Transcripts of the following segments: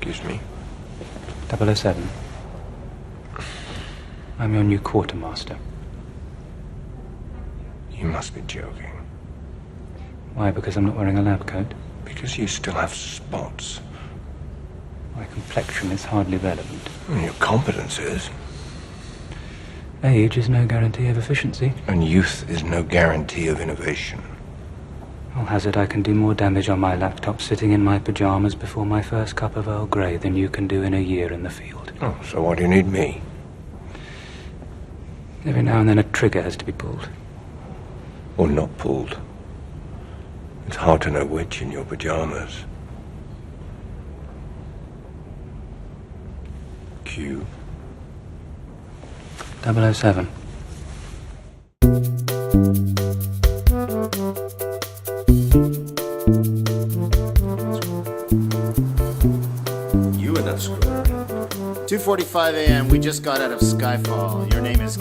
Excuse me? 007. I'm your new quartermaster. You must be joking. Why, because I'm not wearing a lab coat? Because you still have spots. My complexion is hardly relevant. Your competence is. Age is no guarantee of efficiency. And youth is no guarantee of innovation. I'll hazard I can do more damage on my laptop sitting in my pajamas before my first cup of Earl Grey than you can do in a year in the field. Oh, so why do you need me? Every now and then a trigger has to be pulled. Or not pulled. It's hard to know which in your pajamas. Q. 007. You and that screw. 2:45 a.m. We just got out of Skyfall. Your name is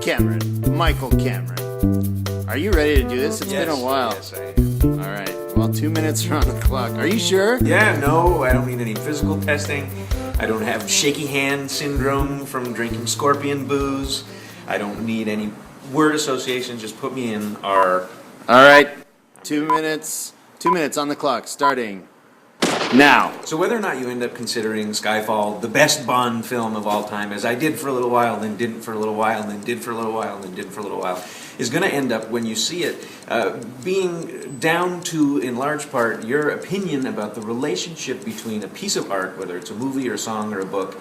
Cameron. Michael Cameron. Are you ready to do this? It's been a while. Yes, I am. All right. Well, 2 minutes are on the clock. Are you sure? Yeah, no, I don't need any physical testing. I don't have shaky hand syndrome from drinking scorpion booze. I don't need any word associations. Just put me in our... All right. 2 minutes. 2 minutes on the clock. Starting now. So whether or not you end up considering Skyfall the best Bond film of all time, as I did for a little while, then didn't for a little while, and then did for a little while, and then didn't for a little while, is going to end up, when you see it, being down to, in large part, your opinion about the relationship between a piece of art, whether it's a movie or a song or a book,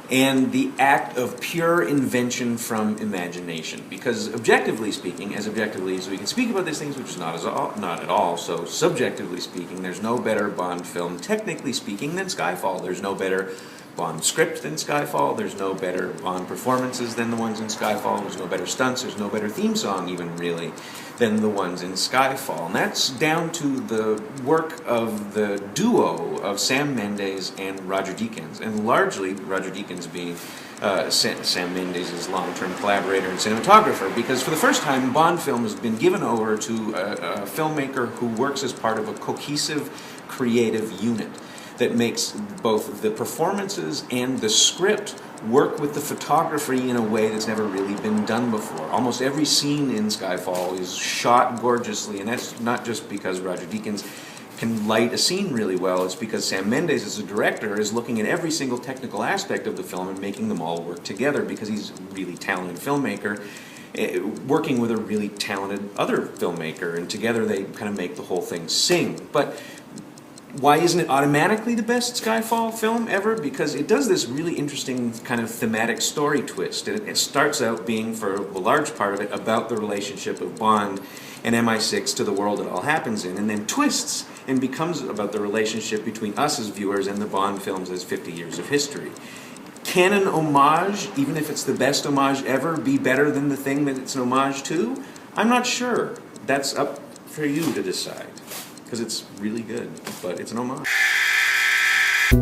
and the act of pure invention from imagination. Because objectively speaking, as objectively as we can speak about these things, which is not at all, so subjectively speaking, there's no better Bond film, technically speaking, than Skyfall. There's no better Bond script than Skyfall. There's no better Bond performances than the ones in Skyfall. There's no better stunts. There's no better theme song, even, really, than the ones in Skyfall. And that's down to the work of the duo of Sam Mendes and Roger Deakins, and largely Roger Deakins being Sam Mendes' long-term collaborator and cinematographer, because for the first time, Bond film has been given over to a filmmaker who works as part of a cohesive, creative unit that makes both the performances and the script work with the photography in a way that's never really been done before. Almost every scene in Skyfall is shot gorgeously, and that's not just because Roger Deakins can light a scene really well. It's because Sam Mendes, as a director, is looking at every single technical aspect of the film and making them all work together, because he's a really talented filmmaker, working with a really talented other filmmaker, and together they kind of make the whole thing sing. But why isn't it automatically the best Skyfall film ever? Because it does this really interesting kind of thematic story twist. It starts out being, for a large part of it, about the relationship of Bond and MI6 to the world it all happens in, and then twists and becomes about the relationship between us as viewers and the Bond films as 50 years of history. Can an homage, even if it's the best homage ever, be better than the thing that it's an homage to? I'm not sure. That's up for you to decide, because it's really good, but it's an homage.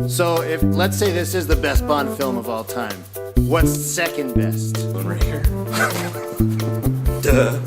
So, if let's say this is the best Bond film of all time, what's second best? One right here. Duh.